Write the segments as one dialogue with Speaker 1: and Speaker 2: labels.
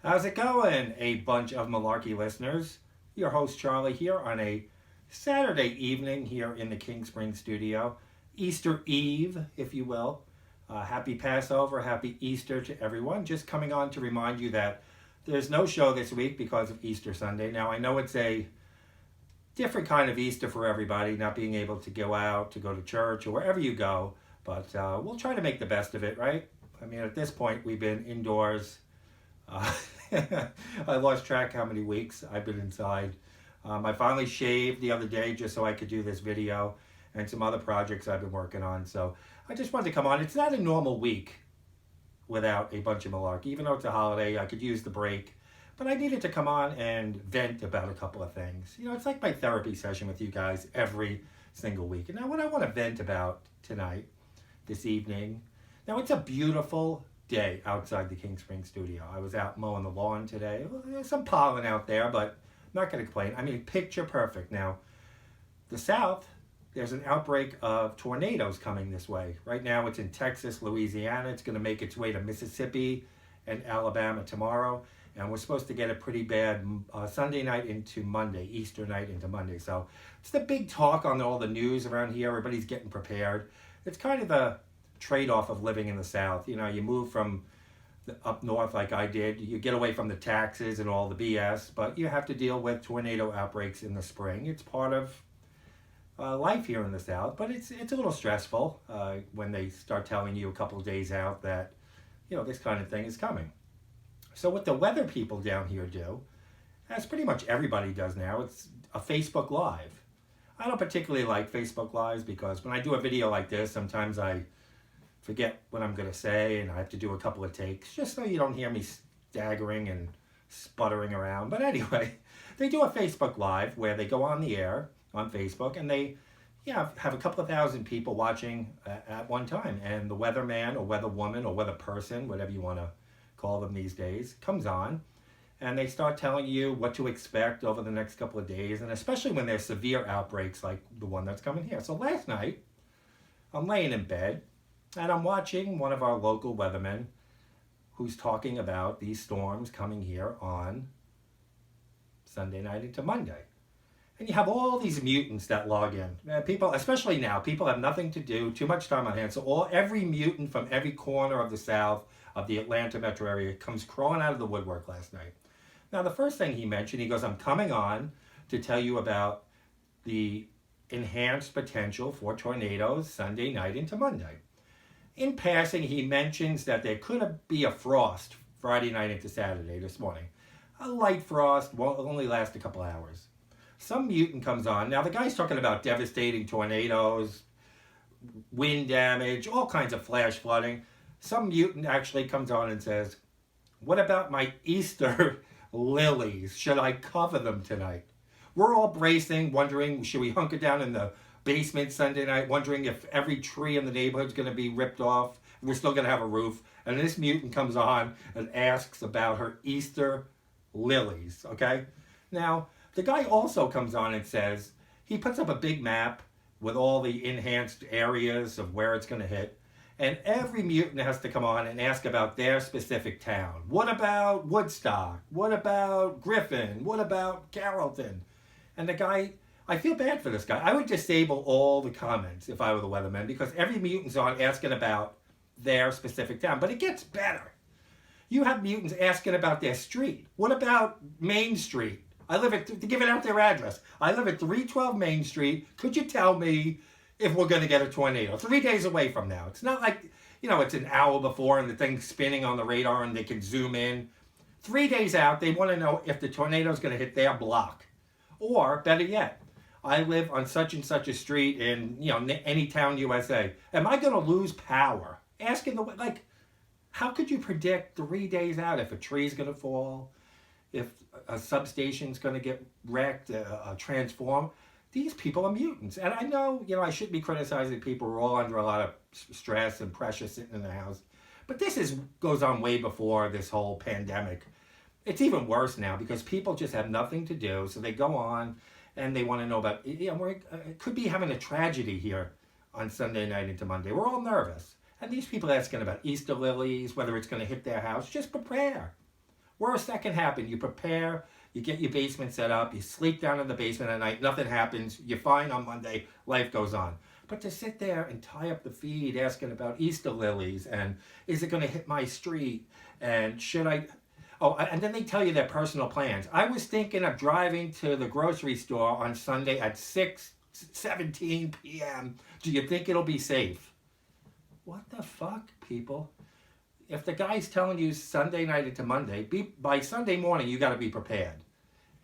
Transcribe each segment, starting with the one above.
Speaker 1: How's it going, a bunch of malarkey listeners? Your host Charlie here on a Saturday evening here in the King Spring studio. Easter Eve, if you will. Happy Passover, happy Easter to everyone. Just coming on to remind you that there's no show this week because of Easter Sunday. Now, I know it's a different kind of Easter for everybody, not being able to go out, to go to church, or wherever you go, but we'll try to make the best of it, right? I mean, at this point, we've been indoors. I lost track how many weeks I've been inside. I finally shaved the other day just so I could do this video and some other projects I've been working on. So I just wanted to come on. It's not a normal week without a bunch of malarkey. Even though it's a holiday, I could use the break. But I needed to come on and vent about a couple of things. You know, it's like my therapy session with you guys every single week. And now what I want to vent about tonight, this evening, now it's a beautiful day outside the King Spring studio. I was out mowing the lawn today. There's some pollen out there, but I'm not going to complain. I mean, picture perfect. Now, the South, there's an outbreak of tornadoes coming this way. Right now, it's in Texas, Louisiana. It's going to make its way to Mississippi and Alabama tomorrow. And we're supposed to get it pretty bad Sunday night into Monday, Easter night into Monday. So it's the big talk on all the news around here. Everybody's getting prepared. It's kind of the trade-off of living in the South. You know, you move from up north like I did, you get away from the taxes and all the BS, but you have to deal with tornado outbreaks in the spring. It's part of life here in the South, but it's a little stressful when they start telling you a couple of days out that, you know, this kind of thing is coming. So what the weather people down here do, as pretty much everybody does now, it's a Facebook Live. I don't particularly like Facebook Lives because when I do a video like this, sometimes I forget what I'm going to say and I have to do a couple of takes just so you don't hear me staggering and sputtering around. But anyway, they do a Facebook Live where they go on the air on Facebook and they have a couple of thousand people watching at one time. And the weatherman or weatherwoman or weather person, whatever you want to call them these days, comes on and they start telling you what to expect over the next couple of days, and especially when there's severe outbreaks like the one that's coming here. So last night, I'm laying in bed and I'm watching one of our local weathermen who's talking about these storms coming here on Sunday night into Monday. And you have all these mutants that log in. People, especially now, people have nothing to do, too much time on hand. So every mutant from every corner of the South, of the Atlanta metro area, comes crawling out of the woodwork last night. Now, the first thing he mentioned, he goes, I'm coming on to tell you about the enhanced potential for tornadoes Sunday night into Monday. In passing, he mentions that there could be a frost Friday night into Saturday this morning. A light frost will only last a couple hours. Some mutant comes on. Now, the guy's talking about devastating tornadoes, wind damage, all kinds of flash flooding. Some mutant actually comes on and says, what about my Easter lilies? Should I cover them tonight? We're all bracing, wondering, should we hunker down in the basement Sunday night, wondering if every tree in the neighborhood is going to be ripped off. We're still going to have a roof. And this mutant comes on and asks about her Easter lilies, okay? Now, the guy also comes on and says, he puts up a big map with all the enhanced areas of where it's going to hit. And every mutant has to come on and ask about their specific town. What about Woodstock? What about Griffin? What about Carrollton? And the guy, I feel bad for this guy. I would disable all the comments if I were the weatherman because every mutant's on asking about their specific town. But it gets better. You have mutants asking about their street. What about Main Street? I live at, to give it out their address, I live at 312 Main Street. Could you tell me if we're going to get a tornado? 3 days away from now. It's not like, you know, it's an hour before and the thing's spinning on the radar and they can zoom in. 3 days out, they want to know if the tornado's going to hit their block. Or, better yet, I live on such and such a street in, you know, any town USA. Am I going to lose power? Asking the, like, how could you predict 3 days out if a tree's going to fall, if a substation's going to get wrecked, transform? These people are mutants. And I know, you know, I shouldn't be criticizing people who are all under a lot of stress and pressure sitting in the house. But this goes on way before this whole pandemic. It's even worse now because people just have nothing to do. So they go on and they want to know about, you know, we could be having a tragedy here on Sunday night into Monday. We're all nervous. And these people asking about Easter lilies, whether it's going to hit their house, just prepare. Worst that can happen, you prepare, you get your basement set up, you sleep down in the basement at night, nothing happens, you're fine on Monday, life goes on. But to sit there and tie up the feed asking about Easter lilies and is it going to hit my street and should I... Oh, and then they tell you their personal plans. I was thinking of driving to the grocery store on Sunday at 6:17 p.m. Do you think it'll be safe? What the fuck, people? If the guy's telling you Sunday night into Monday, by Sunday morning you got to be prepared.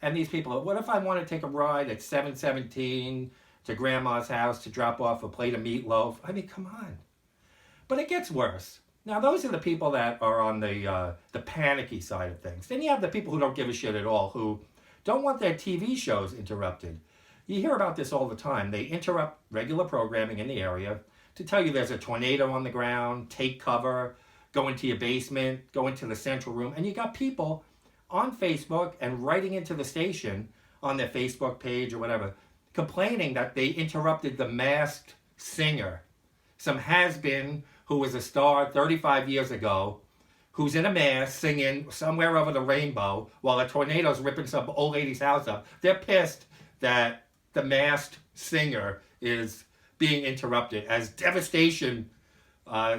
Speaker 1: And these people, what if I want to take a ride at 7:17 to grandma's house to drop off a plate of meatloaf? I mean, come on. But it gets worse. Now, those are the people that are on the panicky side of things. Then you have the people who don't give a shit at all, who don't want their TV shows interrupted. You hear about this all the time. They interrupt regular programming in the area to tell you there's a tornado on the ground, take cover, go into your basement, go into the central room. And you got people on Facebook and writing into the station on their Facebook page or whatever, complaining that they interrupted the Masked Singer. Some has-been who was a star 35 years ago, who's in a mask singing Somewhere Over the Rainbow while a tornado's ripping some old lady's house up. They're pissed that the Masked Singer is being interrupted as devastation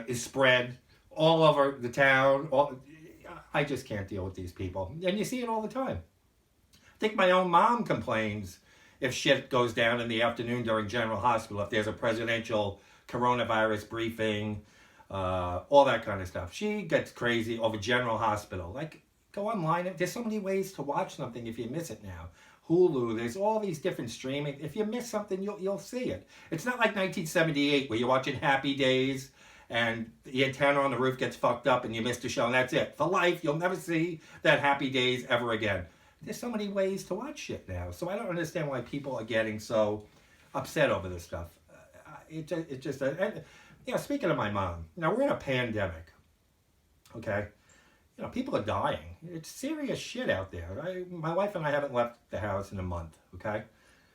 Speaker 1: is spread all over the town. I just can't deal with these people. And you see it all the time. I think my own mom complains if shit goes down in the afternoon during General Hospital, if there's a presidential coronavirus briefing, all that kind of stuff. She gets crazy over General Hospital. Like, go online. There's so many ways to watch something if you miss it now. Hulu, there's all these different streaming. If you miss something, you'll see it. It's not like 1978 where you're watching Happy Days and the antenna on the roof gets fucked up and you missed a show and that's it. For life, you'll never see that Happy Days ever again. There's so many ways to watch shit now. So I don't understand why people are getting so upset over this stuff. Speaking of my mom, we're in a pandemic, okay? People are dying. It's serious shit out there. My wife and I haven't left the house in a month, okay?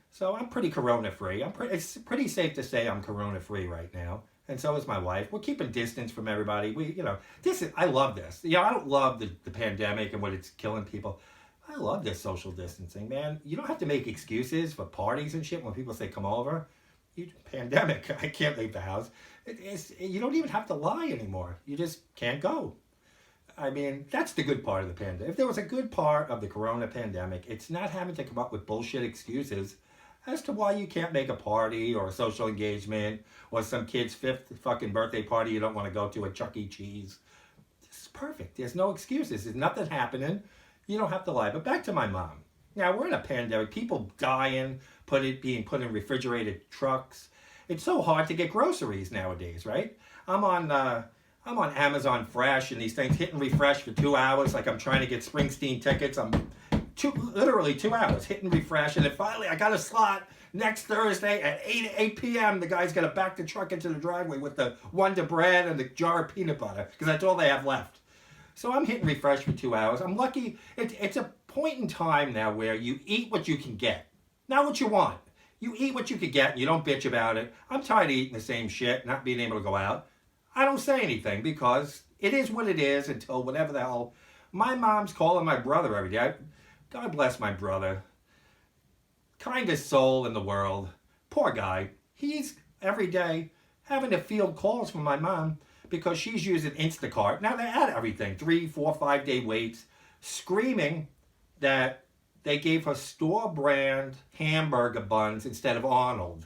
Speaker 1: So I'm pretty corona-free. It's pretty safe to say I'm corona-free right now. And so is my wife. We're keeping distance from everybody. I love this. I don't love the pandemic and what it's killing people. I love this social distancing, man. You don't have to make excuses for parties and shit when people say, come over. Pandemic, I can't leave the house. You don't even have to lie anymore. You just can't go. I mean, that's the good part of the pandemic. If there was a good part of the corona pandemic, it's not having to come up with bullshit excuses as to why you can't make a party or a social engagement or some kid's 5th fucking birthday party you don't want to go to at Chuck E. Cheese. This is perfect. There's no excuses. There's nothing happening. You don't have to lie. But back to my mom. Now, we're in a pandemic. People dying, being put in refrigerated trucks. It's so hard to get groceries nowadays, right? I'm on Amazon Fresh and these things hitting refresh for 2 hours like I'm trying to get Springsteen tickets. I'm literally 2 hours hitting refresh, and then finally I got a slot next Thursday at 8 p.m. The guy's going to back the truck into the driveway with the Wonder Bread and the jar of peanut butter because that's all they have left. So I'm hitting refresh for 2 hours. I'm lucky. It's a point in time now where you eat what you can get, not what you want. You eat what you can get and you don't bitch about it. I'm tired of eating the same shit, not being able to go out. I don't say anything because it is what it is until whatever the hell. My mom's calling my brother every day. God bless my brother. Kindest soul in the world. Poor guy. He's every day having to field calls from my mom because she's using Instacart. Now they add everything, 3, 4, 5 day waits, screaming that they gave her store brand hamburger buns instead of Arnold.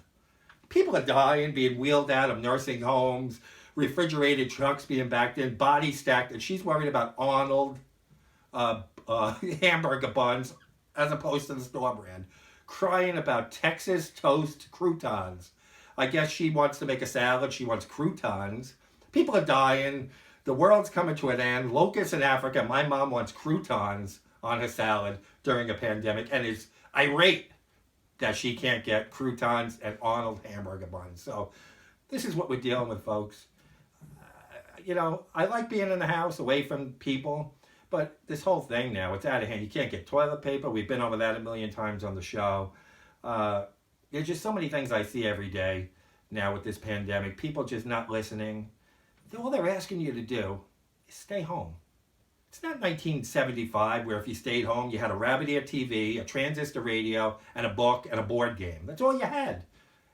Speaker 1: People are dying, being wheeled out of nursing homes, refrigerated trucks being backed in, bodies stacked, and she's worried about Arnold hamburger buns as opposed to the store brand. Crying about Texas toast croutons. I guess she wants to make a salad. She wants croutons. People are dying. The world's coming to an end. Locusts in Africa. My mom wants croutons on her salad during a pandemic and is irate that she can't get croutons and Arnold hamburger buns. So this is what we're dealing with, folks. I like being in the house away from people, but this whole thing now, it's out of hand. You can't get toilet paper. We've been over that a million times on the show. There's just so many things I see every day now with this pandemic. People just not listening. All they're asking you to do is stay home. It's not 1975 where if you stayed home, you had a rabbit ear TV, a transistor radio, and a book and a board game. That's all you had.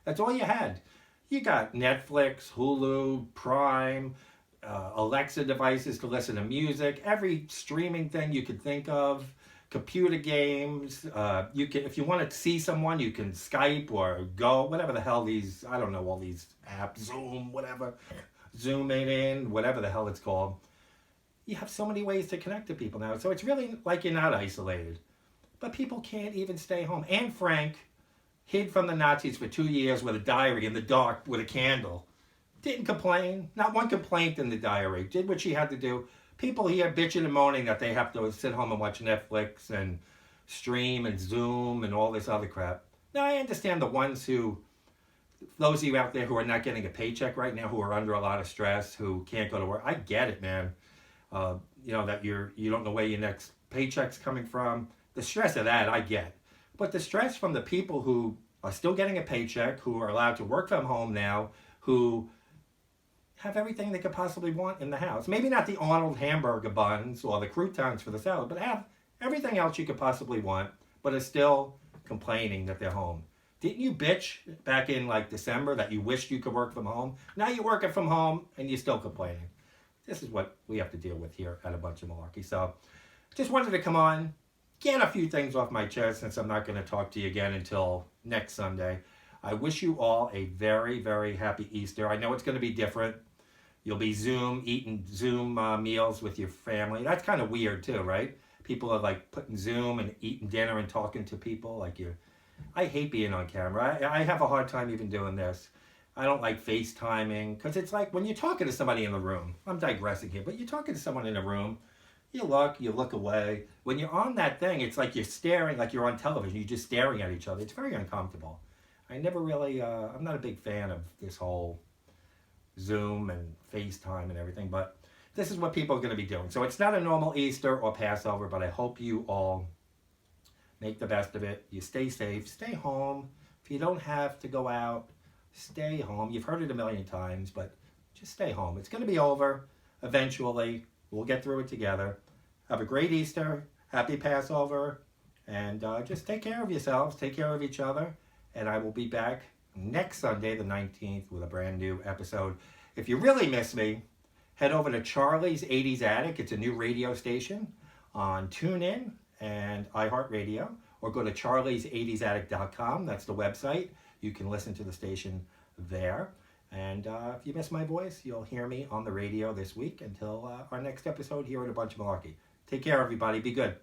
Speaker 1: That's all you had. You got Netflix, Hulu, Prime, Alexa devices to listen to music, every streaming thing you could think of, computer games. You can, if you want to see someone, you can Skype or Go, whatever the hell these, I don't know, all these apps, Zoom, whatever, Zoom it in, whatever the hell it's called. You have so many ways to connect to people now. So it's really like you're not isolated. But people can't even stay home. Anne Frank hid from the Nazis for 2 years with a diary in the dark with a candle. Didn't complain. Not one complaint in the diary. Did what she had to do. People here bitching and moaning that they have to sit home and watch Netflix and stream and Zoom and all this other crap. Now I understand the ones who, those of you out there who are not getting a paycheck right now, who are under a lot of stress, who can't go to work. I get it, man. You know, that you don't know where your next paycheck's coming from. The stress of that, I get. But the stress from the people who are still getting a paycheck, who are allowed to work from home now, who have everything they could possibly want in the house. Maybe not the Arnold hamburger buns or the croutons for the salad, but have everything else you could possibly want, but are still complaining that they're home. Didn't you bitch back in like December that you wished you could work from home? Now you're working from home and you're still complaining. This is what we have to deal with here at A Bunch of Malarkey. So just wanted to come on, get a few things off my chest since I'm not going to talk to you again until next Sunday. I wish you all a very, very happy Easter. I know it's going to be different. You'll be eating Zoom meals with your family. That's kind of weird too, right? People are like putting Zoom and eating dinner and talking to people like you. I hate being on camera. I have a hard time even doing this. I don't like FaceTiming because it's like when you're talking to somebody in the room. I'm digressing here, but you're talking to someone in a room. You look away. When you're on that thing, it's like you're staring, like you're on television. You're just staring at each other. It's very uncomfortable. I never really, I'm not a big fan of this whole Zoom and FaceTime and everything, but this is what people are going to be doing. So it's not a normal Easter or Passover, but I hope you all make the best of it. You stay safe, stay home. If you don't have to go out, stay home. You've heard it a million times, but just stay home. It's going to be over eventually. We'll get through it together. Have a great Easter, happy Passover, and just take care of yourselves, take care of each other, and I will be back next Sunday, the 19th, with a brand new episode. If you really miss me, head over to Charlie's 80s Attic. It's a new radio station on TuneIn and iHeartRadio, or go to charlies80sattic.com. That's the website. You can listen to the station there. And if you miss my voice, you'll hear me on the radio this week until our next episode here at A Bunch of Malarkey. Take care, everybody. Be good.